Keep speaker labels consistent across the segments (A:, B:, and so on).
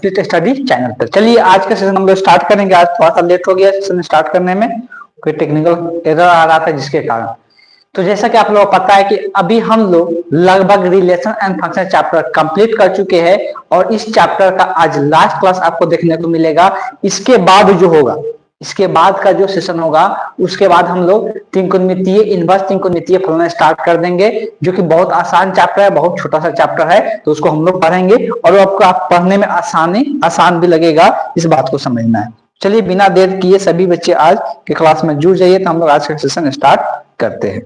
A: Complete study channel पर। चलिए आज का सेशन हम लोग स्टार्ट करेंगे। आज थोड़ा सा लेट हो गया सेशन स्टार्ट करने में, कोई टेक्निकल एरर आ रहा था जिसके कारण। तो जैसा कि आप लोगों को पता है कि अभी हम लोग लगभग relation and function chapter complete कर चुके हैं और इस चैप्टर का आज लास्ट क्लास आपको देखने को मिलेगा। इसके बाद जो होगा, इसके बाद का जो सेशन होगा उसके बाद हम लोग त्रिकोणमितीय इनवर्स त्रिकोणमितीय फलन स्टार्ट कर देंगे, जो कि बहुत आसान चैप्टर है, बहुत छोटा सा चैप्टर है। तो उसको हम लोग पढ़ेंगे और आपको आप पढ़ने में आसान भी लगेगा, इस बात को समझना है। चलिए बिना देर किए सभी बच्चे आज के क्लास में जुड़ जाइए, तो हम लोग आज का सेशन स्टार्ट करते हैं।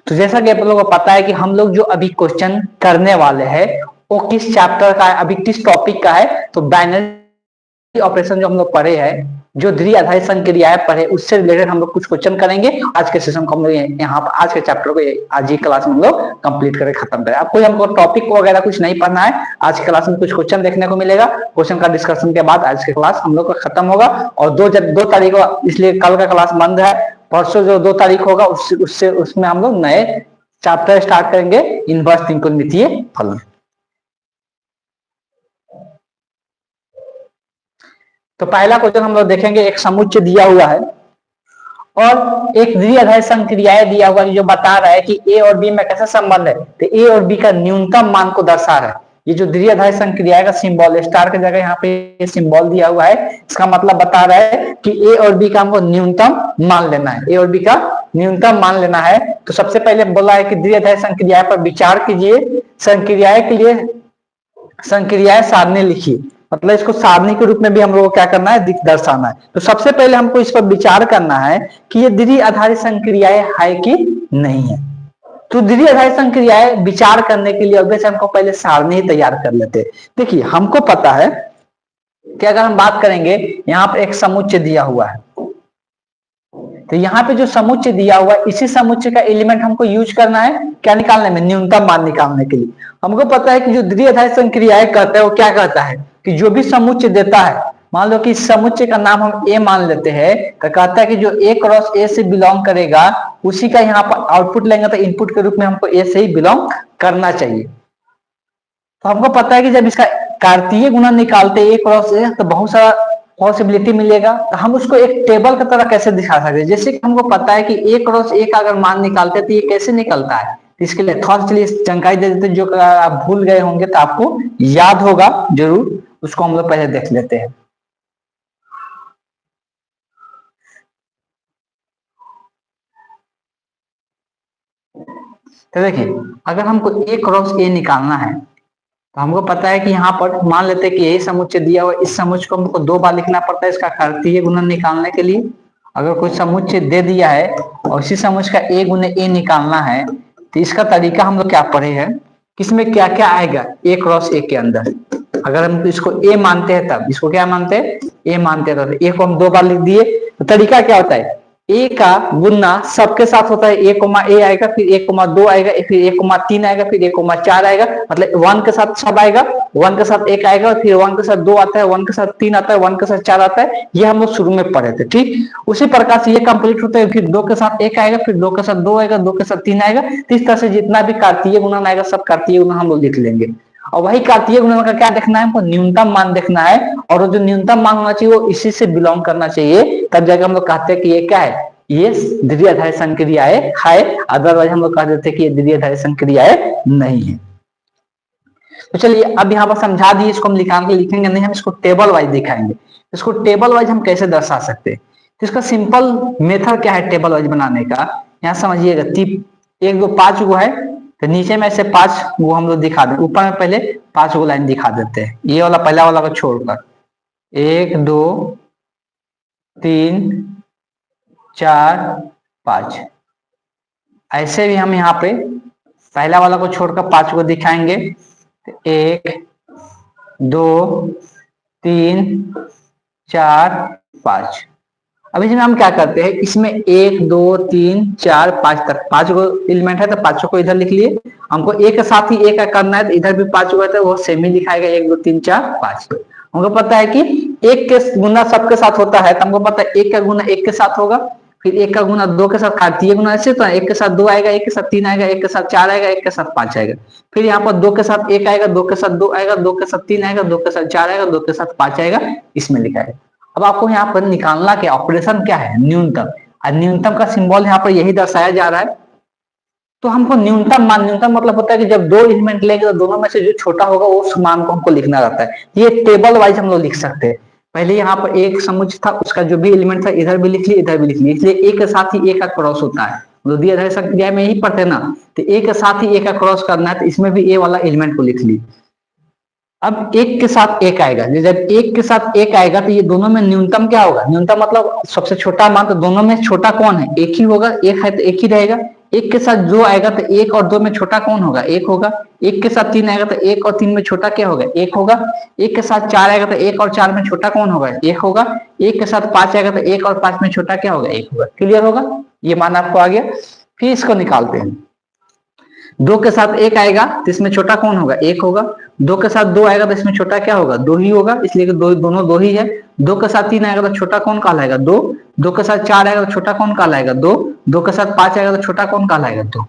A: तो जैसा कि आप लोगों को पता है कि हम लोग जो अभी क्वेश्चन करने वाले हैं वो किस चैप्टर का है, अभी किस टॉपिक का है। तो बाइनरी ऑपरेशन जो हम लोग पढ़े हैं, जो द्विआधारी संक्रियाएं पढ़े, उससे रिलेटेड हम लोग कुछ क्वेश्चन करेंगे। आज के सेशन को हम लोग यहाँ पर आज के चैप्टर को आज ही क्लास में हम लोग कंप्लीट करके खत्म करें। आपको हमको टॉपिक वगैरह कुछ नहीं पढ़ना है, आज की क्लास में कुछ क्वेश्चन देखने को मिलेगा। क्वेश्चन का डिस्कशन के बाद आज की क्लास हम लोग का खत्म होगा। और दो तारीख को, इसलिए कल का क्लास बंद है। परसों जो 2 तारीख होगा उसमें हम लोग नए चैप्टर स्टार्ट करेंगे, इनवर्स त्रिकोणमितीय फलन। तो पहला क्वेश्चन हम लोग देखेंगे, एक समुच्चय दिया हुआ है और एक द्विआधारी संक्रियाएं दिया हुआ है जो बता रहा है कि ए और बी में कैसा संबंध है। तो ए और बी का न्यूनतम मान को दर्शा रहा है। ये जो द्विआधारी संक्रियाएं का सिंबल है, स्टार की जगह यहाँ पे सिंबल दिया हुआ है, इसका मतलब बता रहा है कि ए और बी का हमको न्यूनतम मान लेना है। ए और बी का न्यूनतम मान लेना है। तो सबसे पहले बोला है कि द्विआधारी संक्रियाएं पर विचार कीजिए, संक्रियाएं के लिए संक्रियाएं सारणी लिखिए। मतलब इसको सारणी के रूप में भी हम लोग को क्या करना है, दर्शाना है। तो सबसे पहले हमको इस पर विचार करना है कि ये द्विआधारी संक्रियाएं है कि नहीं है। तो द्विआधारी संक्रियाएं विचार करने के लिए ऑब्वियसली हमको पहले सारणी ही तैयार कर लेते हैं। देखिए हमको पता है कि अगर हम बात करेंगे, यहाँ पर एक समुच्चय दिया हुआ है। तो यहाँ पे जो समुच्चय दिया हुआ है, इसी समुच्चय का एलिमेंट हमको यूज करना है क्या निकालने में, न्यूनतम मान निकालने के लिए। हमको पता है कि जो द्विआधारी संक्रियाएं करता है वो क्या करता है कि जो भी समुच्चय देता है, मान लो कि इस समुच्चय का नाम हम ए मान लेते हैं, तो कहता है कि जो ए क्रॉस ए से बिलोंग करेगा उसी का यहाँ पर आउटपुट लेंगे, तो इनपुट के रूप में हमको ए से ही बिलोंग करना चाहिए। तो हमको पता है कि जब इसका कार्तीय गुणन निकालते ए क्रॉस ए तो बहुत सारा पॉसिबिलिटी मिलेगा। तो हम उसको एक टेबल की तरह कैसे दिखा सकते हैं, जैसे कि हमको पता है कि ए क्रॉस ए का अगर मान निकालते हैं तो ये कैसे निकलता है। इसके लिए थोड़ा चलिए जानकारी दे देते, जो आप भूल गए होंगे तो आपको याद होगा जरूर, उसको हम लोग पहले देख लेते हैं। तो देखिए अगर हमको ए क्रॉस ए निकालना है तो हमको पता है कि यहाँ पर मान लेते हैं कि यही समुच्चय दिया हुआ, इस समुच्चय को हमको 2 बार लिखना पड़ता है इसका कार्तीय गुणन निकालने के लिए। अगर कोई समुच्चय दे दिया है और इसी समुच्चय का ए गुने ए निकालना है, तो इसका तरीका हम लोग क्या पढ़े हैं, किसमें क्या क्या आएगा ए क्रॉस ए के अंदर। अगर हम इसको ए मानते हैं तब इसको क्या मानते हैं, ए मानते हैं, तो ए को हम 2 बार लिख दिए। तो तरीका क्या होता है, ए का गुना सबके साथ होता है, ए कोमा ए आएगा, फिर 1,2 आएगा, फिर 1,3 आएगा, फिर 1,4 आएगा। मतलब 1 के साथ सब आएगा, 1 के साथ 1 आएगा, फिर 1 के साथ 2 आता है, 1 के साथ 3 आता है, 1 के साथ 4 आता है। ये हम लोग शुरू में पढ़े थे, ठीक। उसी प्रकार से ये कंप्लीट होता है, फिर 2 के साथ 1 आएगा, फिर 2 के साथ 2 आएगा, 2 के साथ 3 आएगा। तो इस तरह से जितना भी कार्तीय गुणन आएगा सब कार्तीय गुणन हम लोग लिख लेंगे। और वही कार्तीय गुणन का क्या देखना है, हमको न्यूनतम मान देखना है, और जो न्यूनतम मान होना चाहिए वो इसी से बिलोंग करना चाहिए। तब जाकर हम लोग कहते हैं कि ये क्या है, ये द्विआधारी संक्रियाएं है। अदरवाइज हम लोग कह देते हैं कि ये द्विआधारी संक्रियाएं नहीं है। तो चलिए अब यहाँ पर समझा दिए, इसको हम निकाल के लिखेंगे नहीं, हम इसको टेबल वाइज दिखाएंगे। इसको टेबल वाइज हम कैसे दर्शा सकते हैं, तो इसका सिंपल मेथड क्या है टेबल वाइज बनाने का, यहाँ समझिएगा। 1 2 5 गो है, तो नीचे में से 5 गो हम लोग दिखा दें, ऊपर में पहले 5 गो लाइन दिखा देते हैं, ये वाला पहला वाला को छोड़कर। 1 2 3 4 5 ऐसे भी हम यहाँ पे पहला वाला को छोड़कर 5 को दिखाएंगे। 1 2 3 4 5। अब इसमें हम क्या करते हैं, इसमें 1 2 3 4 5 तक 5 गो एलिमेंट है, तो 5 को इधर लिख लिए। हमको एक के साथ ही एक का करना है, तो इधर भी 5 गो है तो वो सेम ही लिखाएगा, 1 2 3 4 5। हमको पता है कि 1 के गुना सबके साथ होता है, तो हमको पता है 1 का गुना 1 के साथ होगा, फिर एक का गुना दो के साथ कार्तीय गुना, ऐसे तो एक के साथ दो आएगा, एक के साथ तीन आएगा, एक के साथ चार आएगा, एक के साथ पांच आएगा। फिर यहाँ पर दो के साथ एक आएगा, दो के साथ दो आएगा, दो के साथ तीन आएगा, दो के साथ चार आएगा, दो के साथ पांच आएगा, इसमें लिखा है। अब आपको यहाँ पर निकालना क्या, ऑपरेशन क्या है, न्यूनतम। और न्यूनतम का सिंबल यहाँ पर यही दर्शाया जा रहा है। तो हमको न्यूनतम मान, न्यूनतम मतलब होता है कि जब दो एलिमेंट लेंगे तो दोनों में से जो छोटा होगा उस मान को हमको लिखना रहता है। ये टेबल वाइज हम लोग लिख सकते हैं। पहले यहाँ पर एक समुच्चय था, उसका जो भी एलिमेंट था इधर भी लिख लिया, इधर भी लिख लिया, इसलिए एक के साथ ही एक का क्रॉस होता है। मतलब द्विआधारी संक्रिया में यही पढ़ते ना, तो एक के साथ ही एक का क्रॉस करना है, तो इसमें भी ए वाला एलिमेंट को लिख ली। अब एक के साथ एक आएगा, जब एक के साथ एक आएगा तो ये दोनों में न्यूनतम क्या होगा, न्यूनतम मतलब सबसे छोटा मान, तो दोनों में छोटा कौन है, एक ही होगा, एक है तो एक ही रहेगा। एक के साथ दो आएगा तो एक और दो में छोटा कौन होगा, एक होगा। एक के साथ तीन आएगा तो एक और तीन में छोटा क्या होगा, एक होगा। एक के साथ चार आएगा तो एक और चार में छोटा कौन होगा, एक होगा। एक के साथ पांच आएगा तो एक और पांच में छोटा क्या होगा, एक होगा। क्लियर होगा, ये मान आपको आ गया। फिर इसको निकालते हैं। दो के साथ एक आएगा तो इसमें छोटा कौन होगा, एक होगा। दो के साथ दो आएगा तो इसमें छोटा क्या होगा, दो ही होगा, इसलिए कि दोनों दो ही है। दो के साथ तीन आएगा तो छोटा कौन कहलाएगा, दो। दो के साथ चार आएगा तो छोटा कौन कहलाएगा, दो। दो के साथ पांच आएगा तो छोटा कौन कहलाएगा, दो।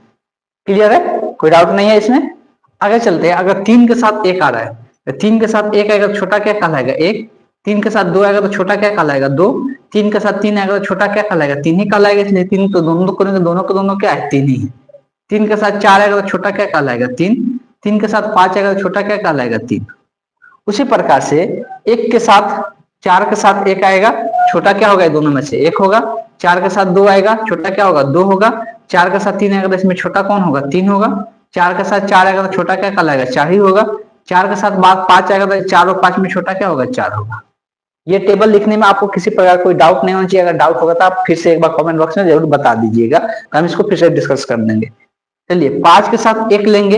A: क्लियर है, कोई डाउट नहीं है इसमें। आगे चलते हैं। अगर तीन के साथ एक आ रहा है तो तीन के साथ एक आएगा तो छोटा क्या कहलाएगा, एक। तीन के साथ दो आएगा तो छोटा क्या कहलाएगा, दो। तीन के साथ तीन आएगा तो छोटा क्या कहलाएगा, तीन ही कहलाएगा, इसलिए तीन तो दोनों करेंगे, दोनों के दोनों क्या है, तीन ही है। तीन के साथ चार आएगा तो छोटा क्या कहलाएगा, तीन। तीन के साथ पांच आएगा तो छोटा क्या कहलाएगा, तीन। उसी प्रकार से एक के साथ चार के साथ एक आएगा, छोटा क्या होगा, दोनों में से एक होगा। चार के साथ दो आएगा, छोटा क्या होगा, दो होगा। चार के साथ तीन आएगा तो इसमें छोटा कौन होगा, तीन होगा। चार के साथ चार आएगा तो छोटा क्या कहलाएगा, चार ही होगा। चार के साथ बाद पांच आएगा तो चार और पांच में छोटा क्या होगा, चार होगा। ये टेबल लिखने में आपको किसी प्रकार कोई डाउट नहीं होना चाहिए। अगर डाउट होगा तो आप फिर से एक बार कमेंट बॉक्स में जरूर बता दीजिएगा, तो हम इसको फिर से डिस्कस कर लेंगे। चलिए, पांच के साथ एक लेंगे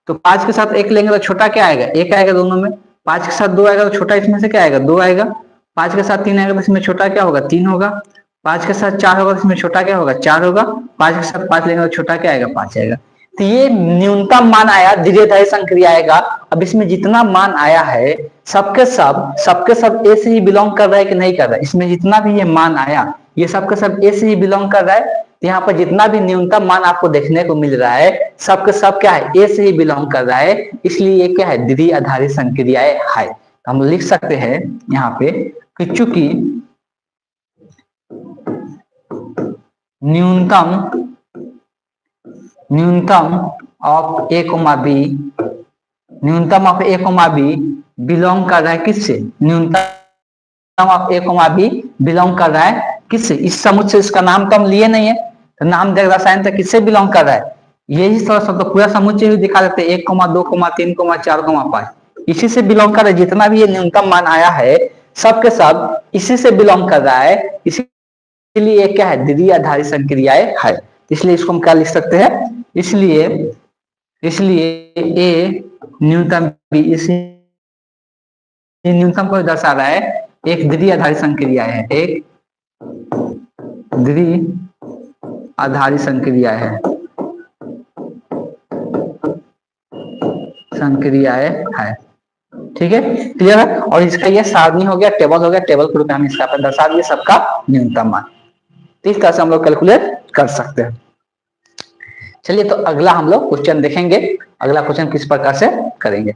A: तो पांच के साथ एक लेंगे तो छोटा क्या आएगा, एक आएगा दोनों में। पांच के साथ दो आएगा तो छोटा इसमें से क्या आएगा, दो आएगा। पांच के साथ तीन आएगा तो इसमें छोटा क्या होगा, तीन होगा। पांच के साथ चार होगा तो इसमें छोटा क्या होगा, चार होगा। पांच के साथ पांच लेंगे तो छोटा क्या आएगा, पांच आएगा। तो ये न्यूनतम मान आया द्विआधारी संक्रिया आएगा। अब इसमें जितना मान आया है सबके सब ए से ही बिलोंग कर रहा है कि नहीं कर रहा है। इसमें जितना भी ये मान आया ये सबके सब ए से ही बिलोंग कर रहा है। यहाँ पर जितना भी न्यूनतम मान आपको देखने को मिल रहा है सबके सब क्या है, ए से ही बिलोंग कर रहा है, इसलिए ये क्या है, द्विआधारी संक्रियाएं है। हम लिख सकते हैं यहाँ पे कि चूंकि न्यूनतम ऑफ ए कोमा बी, न्यूनतम of A comma B belong कर रहा है किससे, न्यूनतम of A comma B belong कर रहा है किससे, इस समुच्चय से। इसका नाम तो हम लिए नहीं है, तो नाम देख रसायन तो किससे बिलोंग कर रहा है, यही तो पूरा समुच्चय भी दिखा देते हैं, 1, 2, 3, 4, 5 इसी से बिलोंग कर रहा है। जितना भी ये न्यूनतम मान आया है सबके सब इसी से बिलोंग कर रहा है, इसीलिए ये क्या है, द्विआधारी संक्रियाएं है। इसलिए इसको हम क्या लिख सकते हैं, इसलिए ए न्यूनतम बी, इसी न्यूनतम को दर्शा रहा है, एक द्विआधारी संक्रिया है, एक द्विआधारी संक्रिया है, ठीक है, क्लियर है। और इसका ये सारणी हो गया, टेबल हो गया, टेबल के रूप में हम इसका पर दर्शा दिए सबका न्यूनतम मान। तो इस तरह से हम लोग कैलकुलेट कर सकते हैं। चलिए, तो अगला हम लोग क्वेश्चन देखेंगे। अगला क्वेश्चन किस प्रकार से करेंगे,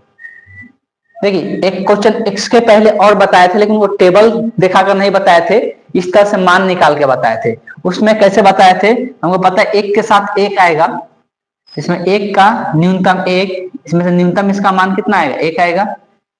A: देखिए एक क्वेश्चन इसके पहले और बताए थे, लेकिन वो टेबल दिखाकर नहीं बताए थे, इस तरह से मान निकाल के बताए थे। उसमें कैसे बताए थे, हमको पता है एक के साथ एक आएगा, इसमें एक का न्यूनतम एक, इसमें से न्यूनतम इसका मान कितना आएगा, एक आएगा।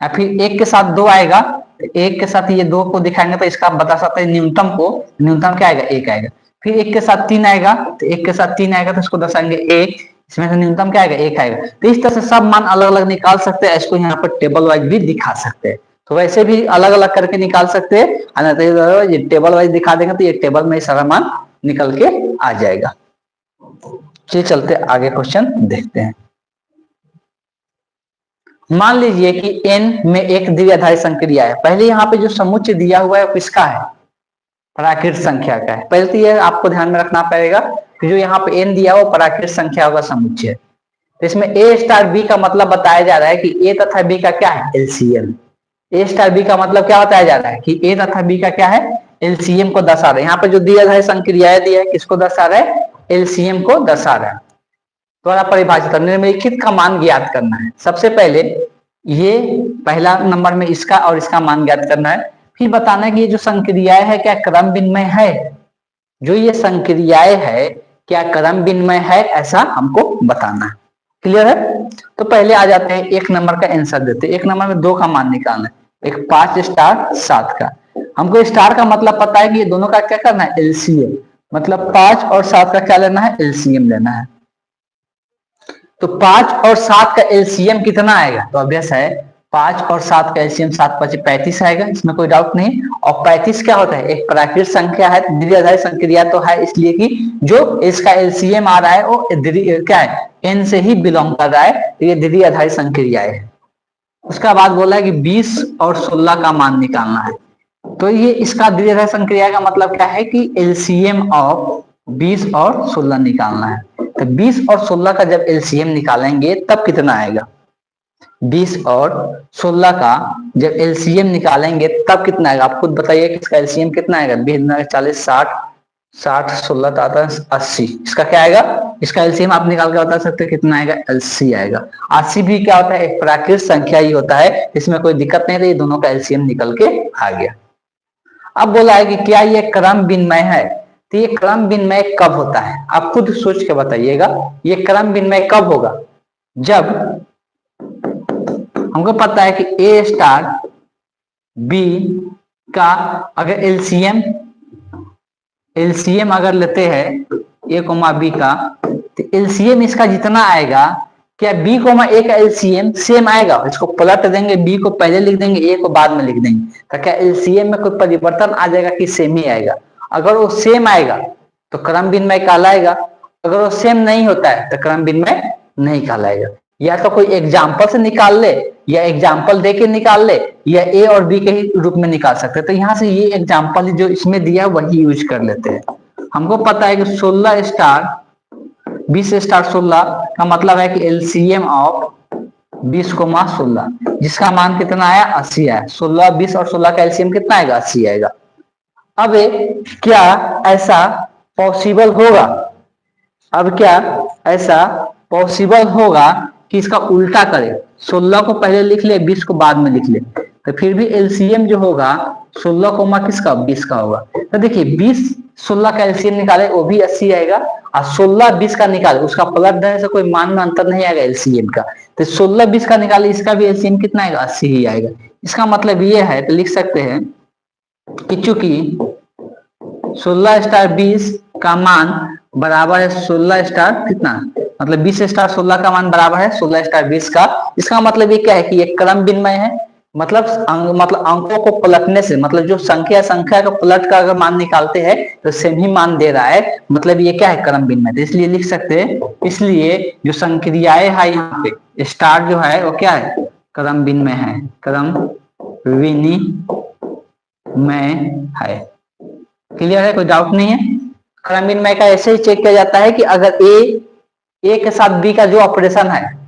A: या फिर एक के साथ दो आएगा, एक के साथ ये दो को दिखाएंगे तो इसका बता सकते हैं न्यूनतम को, न्यूनतम क्या आएगा, एक आएगा। फिर एक के साथ तीन आएगा, तो एक के साथ तीन आएगा तो इसको दर्शाएंगे एक, इसमें से न्यूनतम क्या आएगा, एक आएगा। तो इस तरह से सब मान अलग अलग निकाल सकते हैं, इसको यहाँ पर टेबल वाइज भी दिखा सकते हैं। तो वैसे भी अलग अलग करके निकाल सकते हैं, ये टेबल वाइज दिखा देंगे तो ये टेबल में सारा मान निकल के आ जाएगा। चलिए चलते आगे क्वेश्चन देखते हैं। मान लीजिए कि n में एक द्विआधारी संक्रिया है। पहले यहाँ पे जो समुच्चय दिया हुआ है वो किसका है, प्राकृत संख्या का है। पहले तो ये आपको ध्यान में रखना पड़ेगा कि जो यहाँ पे n दिया हुआ प्राकृत संख्या का समुच्चय। तो इसमें a स्टार b का मतलब बताया जा रहा है कि a तथा b का क्या है, एलसीएम। a स्टार b का मतलब क्या बताया जा रहा है कि a तथा b का क्या है, एलसीएम को दर्शा रहा है। यहाँ पे जो द्विआधारी संक्रियाएं दिया है किसको दर्शा रहा है, एलसीएम को दर्शा रहा है। द्वारा परिभाषित निम्नलिखित का मान ज्ञात करना है। सबसे पहले ये पहला नंबर में इसका और इसका मान ज्ञात करना है। फिर बताना है कि ये जो संक्रियाएं है क्या क्रम विनिमय है, जो ये संक्रियाएं है क्या क्रम विनिमय है, ऐसा हमको बताना है। क्लियर है। तो पहले आ जाते हैं एक नंबर का आंसर देते हैं। एक नंबर में 2 का मान निकालना है, एक 5 स्टार 7 का। हमको स्टार का मतलब पता है कि ये दोनों का क्या करना है, एलसीएम, मतलब 5 और 7 का क्या लेना है, एलसीएम लेना है। तो 5 और 7 का एलसीएम कितना आएगा, तो ऑब्वियस है 5 और 7 का एलसीएम 7 5 35 आएगा, इसमें कोई डाउट नहीं। और 35 क्या होता है, एक प्राकृत संख्या है, द्विआधारी संक्रिया तो है, इसलिए कि जो इसका एलसीएम आ रहा है वो क्या है, एन से ही बिलोंग कर रहा है, तो ये द्विआधारी संक्रिया है। उसका बाद बोला है कि 20 और 16 का मान निकालना है। तो ये इसका द्विआधारी संक्रिया का मतलब क्या है कि एलसीएम ऑफ 20 और 16 निकालना है। तो 20 और 16 का जब एलसीएम निकालेंगे तब कितना आएगा, 20 और 16 का जब एलसीएम निकालेंगे तब कितना आएगा, आप खुद बताइए कि इसका एलसीएम कितना आएगा, 20 40 60 16 तो आता है 80, इसका क्या आएगा, इसका एलसीएम आप निकाल के बता सकते हैं कितना आएगा, 80 आएगा। 80 भी क्या होता है, एक प्राकृत संख्या ही होता है, इसमें कोई दिक्कत नहीं, ये दोनों का एलसीएम निकल के आ गया। अब बोला है कि क्या ये क्रम विनिमय है, तो ये क्रम विनिमय कब होता है, आप खुद सोच के बताइएगा, ये क्रम विनिमय कब होगा, जब हमको पता है कि ए स्टार बी का अगर एलसीएम अगर लेते हैं ए कोमा बी का, तो एलसीएम इसका जितना आएगा, क्या बी कोमा ए का एलसीएम सेम आएगा, इसको पलट देंगे, बी को पहले लिख देंगे, ए को बाद में लिख देंगे, तो क्या एलसीएम में कोई परिवर्तन आ जाएगा कि सेम ही आएगा। अगर वो सेम आएगा तो क्रम विनिमय कहलाएगा, अगर वो सेम नहीं होता है तो क्रम विनिमय नहीं कहलाएगा। या तो कोई एग्जाम्पल से निकाल ले, या एग्जाम्पल दे के निकाल ले, या ए और बी के ही रूप में निकाल सकते हैं। तो यहाँ से ये एग्जाम्पल जो इसमें दिया है वही यूज कर लेते हैं। हमको पता है कि 16 स्टार 20 स्टार 16 का मतलब है कि एलसीएम ऑफ 20 को 16, जिसका मान कितना आया, 80 आया। 16 20 और 16 का एलसीएम कितना आएगा, 80 आएगा। अब क्या ऐसा पॉसिबल होगा, अब क्या ऐसा पॉसिबल होगा कि इसका उल्टा करे, 16 को पहले लिख ले 20 को बाद में लिख ले, तो फिर भी एलसीएम जो होगा 16 कोमा किसका, 20 का होगा। तो देखिए 20 16 का एलसीएम निकाले वो भी 80 आएगा, और 16 20 का निकाले उसका पलट देने से कोई मान में अंतर नहीं आएगा एलसीएम का, तो 16 20 का निकाले इसका भी एलसीएम कितना आएगा, 80 ही आएगा। इसका मतलब ये है, तो लिख सकते हैं कि चूंकि 16 स्टार 20 का मान बराबर है 16 स्टार कितना, मतलब 20 स्टार 16 का मान बराबर है 16 स्टार 20 का। इसका मतलब ये क्या है कि ये क्रम विनिमय है, मतलब अंकों को पलटने से, मतलब जो संख्या का पलट का अगर मान निकालते हैं तो सेम ही मान दे रहा है, मतलब ये क्या है, क्रम विनिमय। तो इसलिए लिख सकते हैं, इसलिए जो संक्रियाएं है यहाँ पे स्टार जो है वो क्या है, क्रम विनिमय है, क्रम विनिमय है। क्लियर है, कोई डाउट नहीं है। क्रम विनिमय का ऐसे ही चेक किया जाता है कि अगर ए के साथ बी का जो ऑपरेशन है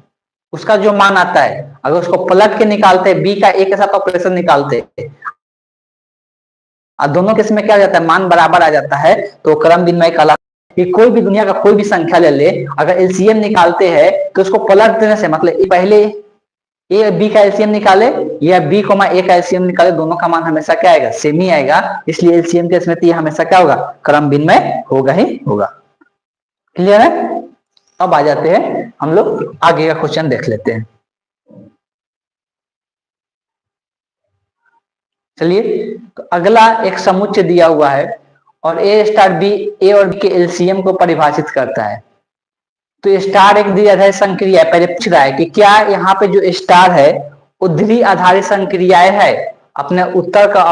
A: उसका जो मान आता है, अगर उसको पलट के निकालते हैं, बी का ए के साथ ऑपरेशन निकालते हैं और दोनों केस में क्या जाता है, मान बराबर आ जाता है, तो क्रम विनिमय कहलाता है। कोई भी दुनिया का कोई भी संख्या ले ले, अगर एलसीएम निकालते हैं तो उसको पलट देने से, मतलब पहले ए बी का एलसीएम निकाले या बी कोमा ए का एलसीएम निकाले, दोनों का मान हमेशा क्या आएगा, सेम ही आएगा। इसलिए एलसीएम केस में ये हमेशा क्या होगा, क्रम विनिमय होगा ही होगा। क्लियर है। अब आ जाते हैं हम लोग आगे का क्वेश्चन देख लेते हैं। चलिए, तो अगला एक समुच्चय दिया हुआ है और ए स्टार बी, ए और बी के एलसीएम को परिभाषित करता है। तो स्टार एक द्विआधारी संक्रिया है। पहले पूछ रहा है कि क्या यहाँ पे जो स्टार है वो द्विआधारी संक्रियाएं है। अपने उत्तर का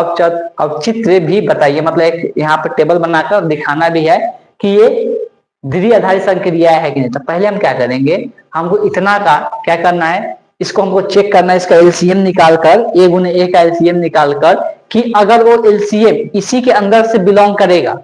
A: औचित्य भी बताइए, मतलब एक यहाँ पे टेबल बनाकर दिखाना भी है कि ये द्विआधारी संक्रिया है कि नहीं। तो पहले हम क्या करेंगे, हमको इतना का क्या करना है, इसको हमको चेक करना है, इसका एलसीएम निकालकर, ए गुने ए का एलसीएम निकालकर, कि अगर वो एलसीएम इसी के अंदर से बिलोंग करेगा,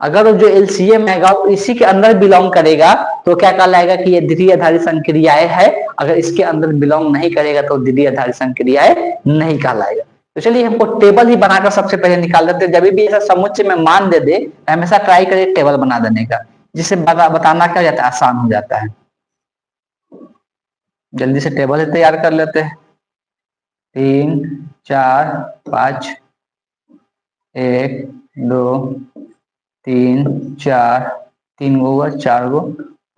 A: अगर वो जो एलसीएम है इसी के अंदर बिलोंग करेगा तो क्या कहलाएगा कि ये द्विआधारी संक्रियाएं है। अगर इसके अंदर बिलोंग नहीं करेगा तो द्विआधारी संक्रियाएं नहीं कहलाएगा। तो चलिए हमको टेबल ही बनाकर सबसे पहले निकाल देते हैं। जब भी ऐसा समुच्चय में मान दे दे हमेशा ट्राई करिए टेबल बना देने का, जिससे बताना क्या जाता है, आसान हो जाता है। जल्दी से टेबल ही तैयार कर लेते हैं। 3 4 5, 1 2 3 4, 3 गो हुआ, 4 गो,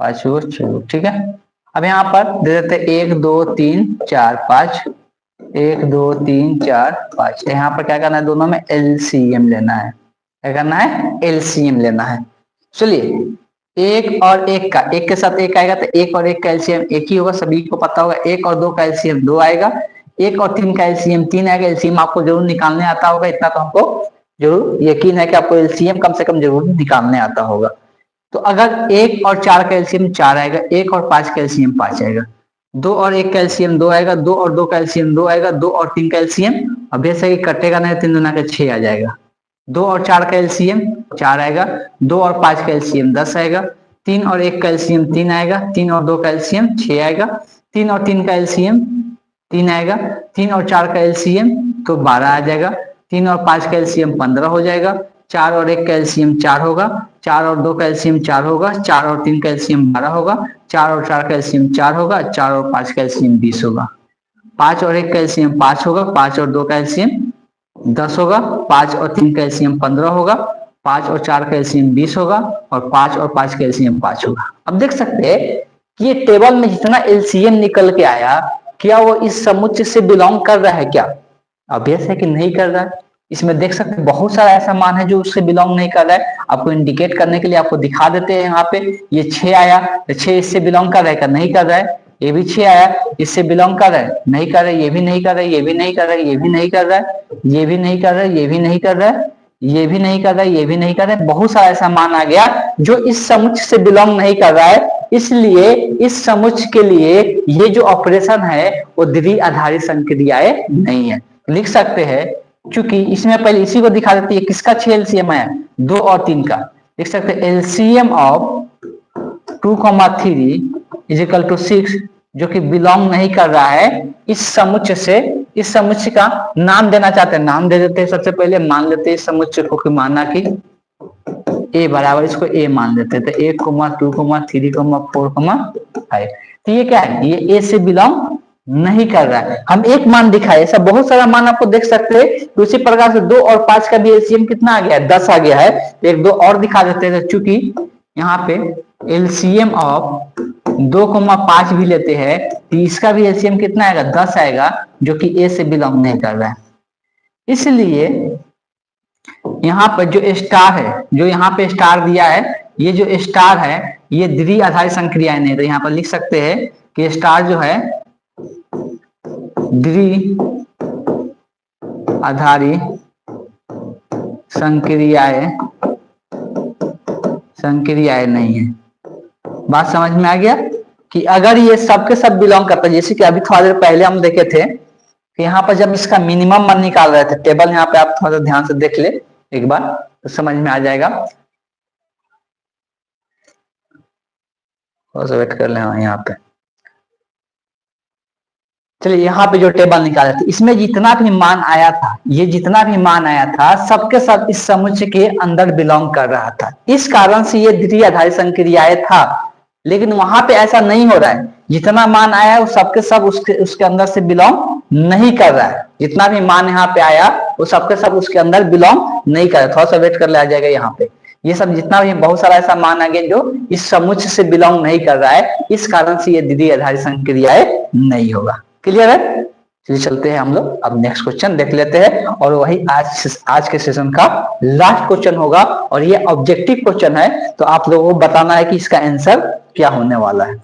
A: 5 गो, 6 गो, ठीक है। अब यहाँ पर दे देते 1 2 3 4 5, 1 2 3 4 5। यहाँ पर क्या करना है, दोनों में एलसीएम लेना है। क्या करना है, एलसीएम लेना है। चलिए एक और एक का, एक के साथ एक आएगा तो एक और एक का एलसीएम एक ही होगा, सभी को पता होगा। एक और दो का एलसीएम 2 आएगा, एक और 3 का एलसीएम 3 आएगा। एलसीएम आपको जरूर निकालने आता होगा, इतना तो हमको जरूर यकीन है कि आपको एलसीएम कम से कम जरूर निकालने आता होगा। तो अगर 1 और 4 का एलसीएम 4 आएगा, 1 और 5 का एलसीएम 5 आएगा, 2 और 1 का एलसीएम 2 आएगा, 2 और 2 का एलसीएम 2 आएगा, 2 और 3 का एलसीएम, अब जैसे कि कटेगा नहीं, 3 दूना का 6 आ जाएगा। 2 और 4 का एलसीएम 4 आएगा, 2 और 5 का एलसीएम 10 आएगा, 3 और 1 का एलसीएम 3 आएगा, 3 और 2 का एलसीएम 6 आएगा, 3 और 3 का एलसीएम 3 आएगा, 3 और 4 का एलसीएम तो 12 आ जाएगा, 3 और 5 का एलसीएम 15 हो जाएगा, 4 और 1 का एलसीएम 4 होगा, 4 और 2 का एलसीएम 4 होगा, 4 और 3 का एलसीएम 12 होगा, 4 और 4 का एलसीएम 4 होगा, 4 और 5 का एलसीएम 20 होगा, 5 और 1 का एलसीएम 5 होगा, 5 और 2 का एलसीएम 10 होगा, 5 और 3 का एलसीएम 15 होगा, 5 और 4 का एलसीएम 20 होगा, और 5 और 5 का एलसीएम 5 होगा। अब देख सकते हैं कि ये टेबल में जितना एलसीएम निकल के आया, क्या वो इस समुच्चय से बिलोंग कर रहा है क्या? ऑब्वियस है कि नहीं कर रहा है। इसमें देख सकते हैं बहुत सारा ऐसा मान है जो उससे बिलोंग नहीं कर रहा है। आपको इंडिकेट करने के लिए आपको दिखा देते हैं। यहाँ पे ये 6 आया, तो 6 इससे बिलोंग कर रहा है क्या? नहीं कर रहा है। ये भी 6 आया, इससे बिलोंग कर रहा है? नहीं कर रहा है। ये भी नहीं कर रहा है, ये भी नहीं कर रहा है, ये भी नहीं कर रहा है, ये भी नहीं कर रहा है, ये भी नहीं कर रहा है, ये भी नहीं कर रहा है, ये भी नहीं कर रहा है। बहुत सारा ऐसा मान आ गया जो इस समुच्चय से बिलोंग नहीं कर रहा है। इसलिए इस समुच्चय के लिए ये जो ऑपरेशन है वो द्वि आधारी संक्रियाएं नहीं है। लिख सकते हैं, क्योंकि इसमें पहले इसी को दिखा देती है किसका 6 एलसीएम है, 2 और 3 का। लिख सकते हैं LCM of 2,3 is equal to 6, जो कि बिलोंग नहीं कर रहा है इस समुच्चय से। इस समुच्चय का नाम देना चाहते हैं, नाम दे देते हैं। सबसे पहले मान लेते हैं इस समुच्चय को कि माना कि ए बराबर, इसको ए मान लेते हैं। तो 1, 2, 3, 4, 5। तो ये क्या है, ये ए से बिलोंग नहीं कर रहा है। हम एक मान दिखाए, ऐसा बहुत सारा मान आपको देख सकते हैं। उसी प्रकार से 2 और 5 का भी एलसीएम कितना आ गया है, 10 आ गया है। तो 1 2 और दिखा देते हैं, चूंकि यहाँ पे एलसीएम ऑफ 2,5 भी लेते हैं तो इसका भी एलसीएम कितना आएगा, 10 आएगा, जो कि ए से बिलोंग नहीं कर रहा है। इसलिए यहाँ पर जो स्टार है, जो यहाँ पे स्टार दिया है, ये जो स्टार है ये द्वि आधारी संक्रियाएं नहीं। तो यहाँ पर लिख सकते हैं कि स्टार जो है द्वि आधारी संक्रियाएं नहीं है। बात समझ में आ गया कि अगर ये सबके सब बिलोंग करता है, जैसे कि अभी थोड़ा देर पहले हम देखे थे कि यहाँ पर जब इसका मिनिमम मान निकाल रहे थे, टेबल यहाँ पे आप थोड़ा ध्यान से देख ले एक बार तो समझ में आ जाएगा। थोड़ा सा वेट कर ले। हाँ यहाँ पे चलिए, यहाँ पे जो टेबल निकाले थे इसमें जितना भी मान आया था, ये जितना भी मान आया था सबके सब इस समुच्चय के अंदर बिलोंग कर रहा था। इस कारण से ये द्वि आधारी संक्रियाएं था। लेकिन वहां पे ऐसा नहीं हो रहा है। जितना मान आया है वो सबके सब उसके अंदर से बिलोंग नहीं कर रहा है। जितना भी मान यहाँ पे आया वो सबके सब उसके अंदर बिलोंग नहीं कर रहा है। थोड़ा सा वेट कर ले, आ जाएगा यहाँ पे। ये सब जितना भी बहुत सारा ऐसा मान आ गया जो इस समुच्चय से बिलोंग नहीं कर रहा है, इस कारण से ये द्वि आधारी संक्रियाएं नहीं होगा। क्लियर है? चलिए चलते हैं हम लोग अब नेक्स्ट क्वेश्चन देख लेते हैं, और वही आज के सेशन का लास्ट क्वेश्चन होगा। और ये ऑब्जेक्टिव क्वेश्चन है, तो आप लोगों को बताना है कि इसका आंसर क्या होने वाला है।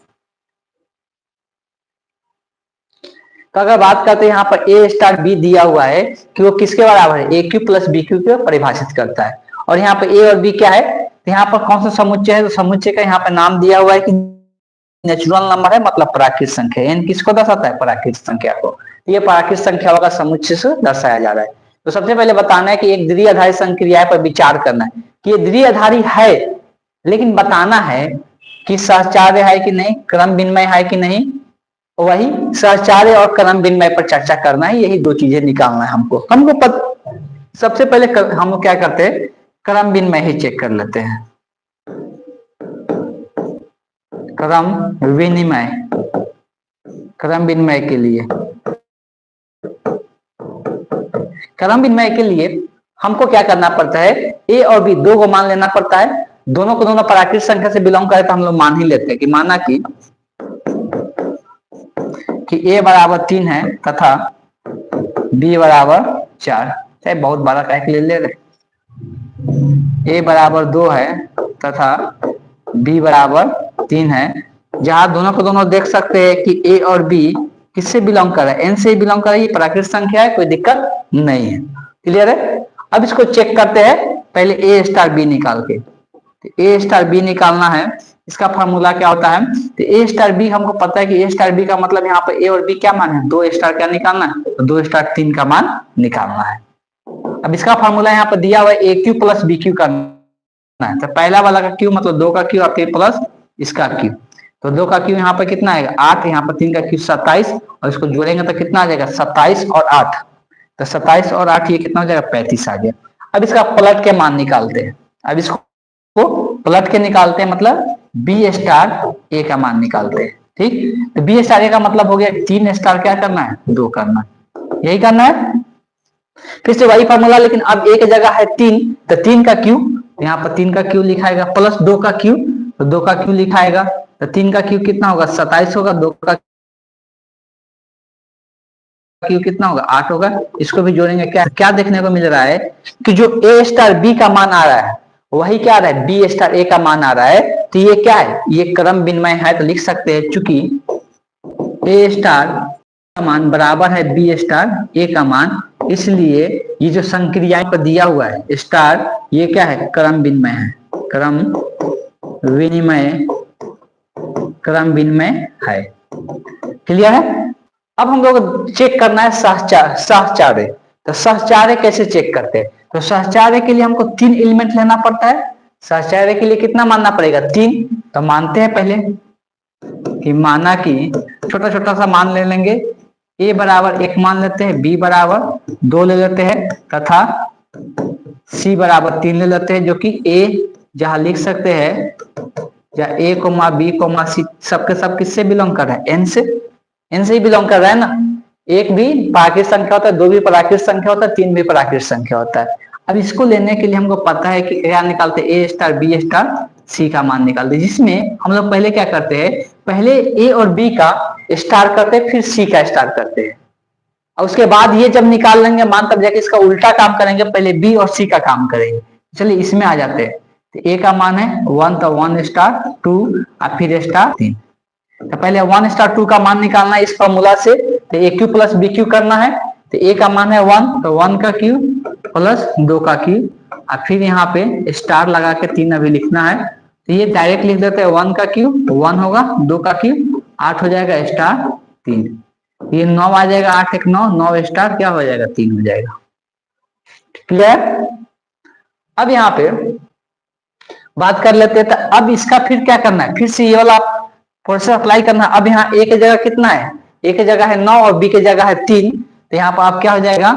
A: तो अगर बात करते हैं यहाँ पर ए स्टार बी दिया हुआ है कि वो किसके बराबर है, ए क्यू प्लस बी क्यू को परिभाषित करता है। और यहाँ पर ए और बी क्या है, तो यहाँ पर कौन सा समुच्चय है, तो समुच्चय का यहाँ पर नाम दिया हुआ है कि नेचुरल नंबर है, मतलब प्राकृत संख्या। एन किसको दर्शाता है, प्राकृत संख्या को। तो ये प्राकृत संख्या का समुच्चय से दर्शाया जा रहा है। तो सबसे पहले बताना है कि एक द्वि आधारी संक्रिया पर विचार करना है कि ये द्वि आधारी है, लेकिन बताना है कि सहचार्य है कि नहीं, क्रम विनिमय है कि नहीं, वही सहचार्य और क्रम विनिमय पर चर्चा करना है, यही दो चीजें निकालना है हमको सबसे पहले हम लोग क्या करते हैं, क्रम विनिमय ही चेक कर लेते हैं। क्रम विनिमय, क्रम विनिमय के लिए, क्रम विनिमय के लिए हमको क्या करना पड़ता है, ए और बी दो को मान लेना पड़ता है। दोनों को दोनों प्राकृतिक संख्या से बिलोंग करे तो हम लोग मान ही लेते हैं कि माना कि ए बराबर 3 है तथा बी बराबर 4, चाहे बहुत बड़ा कैक ले रहे। ए बराबर 2 है तथा बी बराबर 3 है, जहां दोनों को दोनों देख सकते हैं कि ए और बी किससे बिलोंग कर रहा है, एन से बिलोंग कर रहा है, ये प्राकृतिक संख्या है, कोई दिक्कत नहीं है। क्लियर है। अब इसको चेक करते हैं, पहले ए स्टार बी निकाल के। ए स्टार बी निकालना है, इसका फार्मूला क्या होता है, तो ए स्टार बी हमको पता है कि ए स्टार बी का मतलब यहाँ पर ए और बी क्या मान है, 2 स्टार क्या निकालना है, तो 2 स्टार 3 का मान निकालना है। अब इसका फार्मूला यहाँ पर दिया हुआ है ए क्यू प्लस बी क्यू करना है, तो पहला वाला का क्यू मतलब 2 का क्यू और फिर प्लस इसका क्यू, तो 2 का क्यू यहाँ पर कितना आएगा 8, यहाँ पर 3 का क्यू 27, और इसको जोड़ेंगे तो कितना आ जाएगा 27 और 8, तो 27 और 8 ये कितना हो जाएगा 35 आ गया। अब इसका पलट के मान निकालते हैं, अब इसको पलट के निकालते हैं, मतलब बी स्टार ए का मान निकालते हैं। ठीक, तो बी स्टार ए का मतलब हो गया 3 स्टार क्या करना है 2 करना है, यही करना है। फिर से वही फॉर्मूला, लेकिन अब एक जगह है 3, तो 3 का क्यू, यहाँ पर 3 का क्यू लिखाएगा प्लस 2 का क्यू, तो 2 का क्यू लिखाएगा, तो 3 का क्यू कितना होगा 27 होगा, 2 का क्यू कितना होगा 8 होगा। इसको भी जोड़ेंगे, क्या क्या देखने को मिल रहा है कि जो ए स्टार बी का मान आ रहा है वही क्या आ रहा है बी स्टार ए का मान आ रहा है, तो ये क्या है, ये क्रम विनिमय है, तो लिख सकते हैं चूंकि ए स्टार का मान बराबर है बी स्टार ए का मान, इसलिए ये जो संक्रिया पर दिया हुआ है स्टार, ये क्या है क्रम विनिमय है, क्रम विनिमय, क्रम विनिमय है। क्लियर है। अब हम लोग चेक करना है सहचार्य, तो सहचार्य कैसे चेक करते हैं, तो सहचार्य के लिए हमको 3 एलिमेंट लेना पड़ता है। सहचार्य के लिए कितना मानना पड़ेगा 3, तो मानते हैं पहले कि माना कि छोटा छोटा सा मान ले लेंगे, ए बराबर 1 मान लेते हैं, बी बराबर 2 ले लेते हैं तथा सी बराबर 3 ले लेते हैं, जो कि ए जहां लिख सकते हैं जहां ए कोमा बी कोमा सी सबके सब किससे बिलोंग कर रहा है एन से, एन से ही बिलोंग कर रहा है ना। एक भी प्राकृतिक संख्या होता है, 2 भी प्राकृतिक संख्या होता है, 3 भी प्राकृतिक संख्या होता है। अब इसको लेने के लिए हमको पता है कि क्या निकालते हैं ए स्टार बी स्टार सी का मान निकालते हैं, जिसमें हम लोग पहले क्या करते हैं, पहले ए और बी का स्टार करते हैं, फिर सी का स्टार करते हैं, और उसके बाद ये जब निकाल लेंगे मान तब जाके इसका उल्टा काम करेंगे, पहले बी और सी का काम करेंगे। चलिए इसमें आ जाते हैं, तो ए का मान है 1, तो 1 स्टार 2 और फिर स्टार 3, तो पहले 1 स्टार 2 का मान निकालना है इस फॉर्मूला से, तो ए क्यू प्लस बी क्यू करना है, तो ए का मान है 1, तो 1 का क्यू प्लस 2 का क्यू, और फिर यहाँ पे स्टार लगा के 3 अभी लिखना है, तो ये डायरेक्ट लिख देते हैं 1 का क्यू 1 होगा, 2 का क्यू 8 हो जाएगा स्टार 3, ये 9 आ जाएगा, 8 1 9, 9 स्टार क्या हो जाएगा 3 हो जाएगा। क्लियर। अब यहाँ पे बात कर लेते हैं, तो अब इसका फिर क्या करना है, फिर से ये वाला प्रोसेस अप्लाई करना है। अब यहाँ ए की जगह कितना है, ए की जगह है 9 और बी की जगह है 3, तो यहाँ पर आप क्या हो जाएगा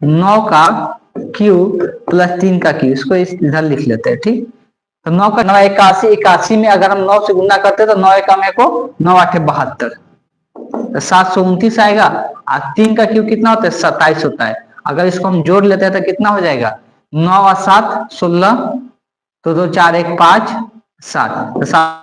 A: 9 का क्यू प्लस 3 का क्यू, इसको इधर लिख लेते हैं। ठीक, तो 9 का 9 81, 81 में अगर हम 9 से गुना करते हैं तो 9 का मेरे को 9 8 72, तो 729 आएगा, और 3 का क्यू कितना होता है 27 होता है। अगर इसको हम जोड़ लेते हैं तो कितना हो जाएगा 9 और 7 16, तो 2 4 1 5 7, तो 7,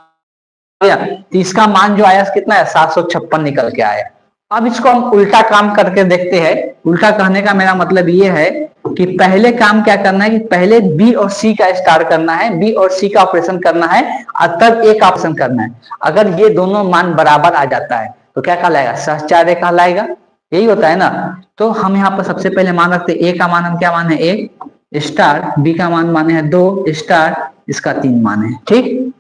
A: तो इसका मान जो आया कितना है 756 निकल के आया। अब इसको हम उल्टा काम करके देखते हैं। उल्टा कहने का मेरा मतलब ये है कि पहले काम क्या करना है कि पहले बी और सी का स्टार करना है, बी और सी का ऑपरेशन करना है, और तब ए का ऑपरेशन करना है। अगर ये दोनों मान बराबर आ जाता है तो क्या कहलाएगा सहचार्य कहलाएगा, यही होता है ना। तो हम यहाँ पर सबसे पहले मान रखते ए का मान हम क्या माने 1 स्टार, बी का मान माने है 2 स्टार, इसका 3 मान है। ठीक,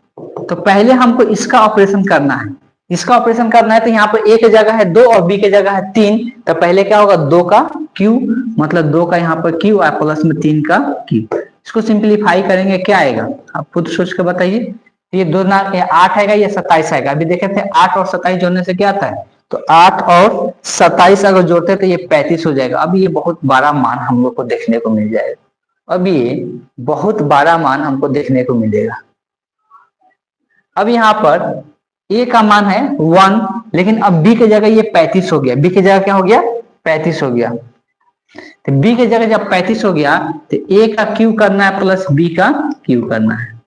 A: तो पहले हमको इसका ऑपरेशन करना है, इसका ऑपरेशन करना है, तो यहाँ पर ए की जगह है 2 और बी की जगह है 3, तो पहले क्या होगा 2 का क्यू मतलब 2 का यहाँ पर क्यू और प्लस में 3 का क्यू। इसको सिंप्लीफाई करेंगे क्या आएगा आप खुद सोच के बताइए। ये 2 8 आएगा, ये 27 आएगा। अभी देखे थे 8 और 27 जोड़ने से क्या आता है तो 8 और 27 अगर जोड़ते तो ये 35 हो जाएगा। अब ये बहुत बड़ा मान हम लोग को देखने को मिल जाएगा। अब ये बहुत बड़ा मान हमको देखने को मिलेगा। अब यहाँ पर a का मान है 1, लेकिन अब b की जगह ये 35 हो गया। b की जगह क्या हो गया? 35 हो गया। तो b की जगह जब 35 हो गया तो a का क्यूब करना है प्लस b का क्यूब करना है,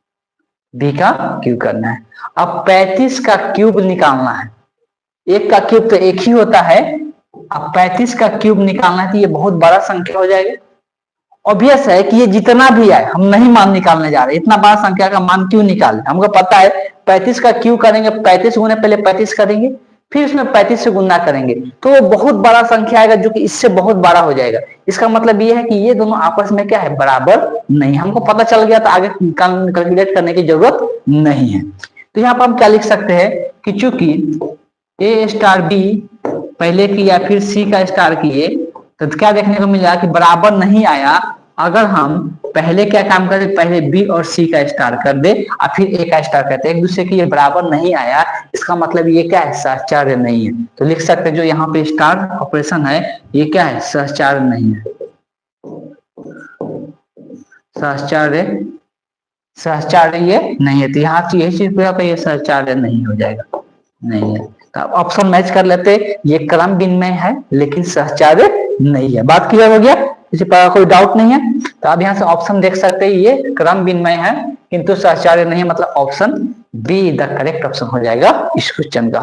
A: b का क्यूब करना है। अब 35 का क्यूब निकालना है। एक का क्यूब तो एक ही होता है, अब 35 का क्यूब निकालना है तो ये बहुत बड़ा संख्या हो जाएगा। ऑब्वियस है कि ये जितना भी आए हम नहीं मान निकालने जा रहे, इतना बड़ा संख्या का मान क्यों निकाले? हमको पता है 35 का क्यूब करेंगे, 35 गुने पहले 35 करेंगे, फिर उसमें 35 से गुना करेंगे तो वो बहुत बड़ा संख्या आएगा जो कि इससे बहुत बड़ा हो जाएगा। इसका मतलब ये है कि ये दोनों आपस में क्या है? बराबर नहीं। हमको पता चल गया तो आगे कैलकुलेट करने की जरूरत नहीं है। तो यहाँ पर हम क्या लिख सकते हैं कि चूंकि ए स्टार बी पहले की या फिर सी का स्टार किए तो क्या देखने को मिला कि बराबर नहीं आया। अगर हम पहले क्या काम करें? पहले बी और सी का स्टार कर दे और फिर ए का स्टार करते एक दूसरे की, ये बराबर नहीं आया, इसका मतलब ये क्या है? सहचार्य नहीं है। तो लिख सकते हैं जो यहाँ पे स्टार ऑपरेशन है ये क्या है? सहचार्य नहीं है। सहचार्य ये नहीं है। तो यहाँ यही चीज पे ये सहचार्य नहीं हो जाएगा, नहीं है। तो ऑप्शन मैच कर लेते, ये क्रम विनिमय है लेकिन सहचार्य नहीं है। बात क्लियर हो गया? किसी प्रकार कोई डाउट नहीं है? तो आप यहाँ से ऑप्शन देख सकते हैं, ये क्रम विनिमय है किंतु सहचार्य नहीं है, मतलब option be the correct option हो जाएगा इस क्वेश्चन का।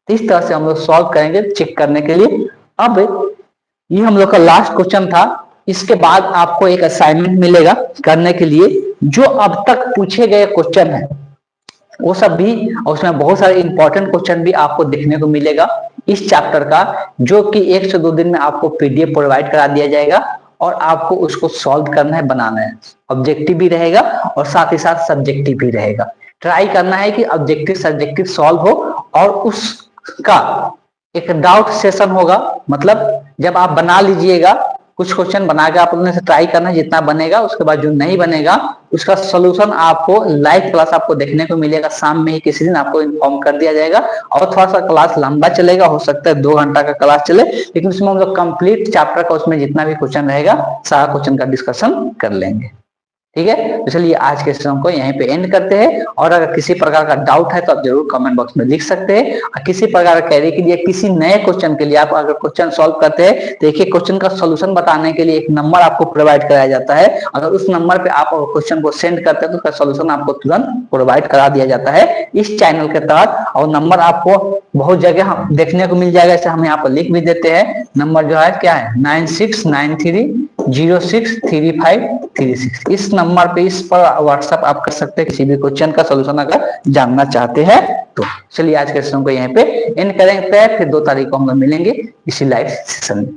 A: तो इस तरह से हम लोग सॉल्व करेंगे चेक करने के लिए। अब ये हम लोग का लास्ट क्वेश्चन था। इसके बाद आपको एक असाइनमेंट मिलेगा करने के लिए, जो अब तक पूछे गए क्वेश्चन है वो सब भी, और उसमें बहुत सारे इंपॉर्टेंट क्वेश्चन भी आपको देखने को मिलेगा इस चैप्टर का, जो कि 1 से 2 दिन में आपको पीडीएफ प्रोवाइड करा दिया जाएगा और आपको उसको सॉल्व करना है, बनाना है। ऑब्जेक्टिव भी रहेगा और साथ ही साथ सब्जेक्टिव भी रहेगा। ट्राई करना है कि ऑब्जेक्टिव सब्जेक्टिव सॉल्व हो और उसका एक डाउट सेशन होगा। मतलब जब आप बना लीजिएगा, कुछ क्वेश्चन बना के आप अपने से ट्राई करना है, जितना बनेगा। उसके बाद जो नहीं बनेगा उसका सोल्यूशन आपको लाइव क्लास आपको देखने को मिलेगा। शाम में ही किसी दिन आपको इन्फॉर्म कर दिया जाएगा और थोड़ा सा क्लास लंबा चलेगा, हो सकता है 2 घंटा का क्लास चले, लेकिन उसमें हम लोग कंप्लीट चैप्टर का, उसमें जितना भी क्वेश्चन रहेगा सारा क्वेश्चन का डिस्कशन कर लेंगे। ठीक है, तो चलिए आज के सेशन को यहीं पे एंड करते हैं। और अगर किसी प्रकार का डाउट है तो आप जरूर कमेंट बॉक्स में लिख सकते हैं। और किसी प्रकार का क्वेरी के लिए, किसी नए क्वेश्चन के लिए आप अगर क्वेश्चन सॉल्व करते हैं तो एक क्वेश्चन का सॉल्यूशन बताने के लिए एक नंबर आपको प्रोवाइड कराया जाता है। अगर उस नंबर पे आप क्वेश्चन को सेंड करते हैं तो उसका सॉल्यूशन आपको तुरंत प्रोवाइड करा दिया जाता है इस चैनल के तहत। और नंबर आपको बहुत जगह देखने को मिल जाएगा, जैसे हम यहाँ पर लिख भी देते हैं। नंबर जो है क्या है? 9693063536। इस नंबर पे, इस पर व्हाट्सएप आप कर सकते हैं किसी भी क्वेश्चन का सॉल्यूशन अगर जानना चाहते हैं तो। चलिए आज के सेशन को यहीं पे एंड करेंगे, फिर 2 तारीख को हम लोग मिलेंगे इसी लाइव सेशन में।